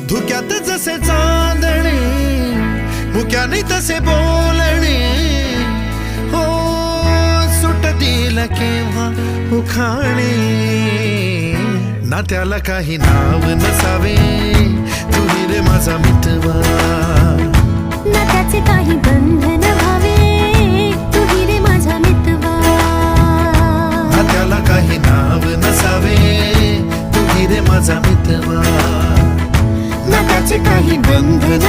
धुक्यात जसे चांदणे मुक्याने तसे बोलणे हो सुटतील केव्हा उखाणे ना त्याला काही नाव नसावे तुही रे माझा मितवा ना त्याचे काही बंधन व्हावे तुही रे माझा मितवा ना त्याला काही नाव नसावे तुही रे माझा मितवा ना त्याचे काही बंधन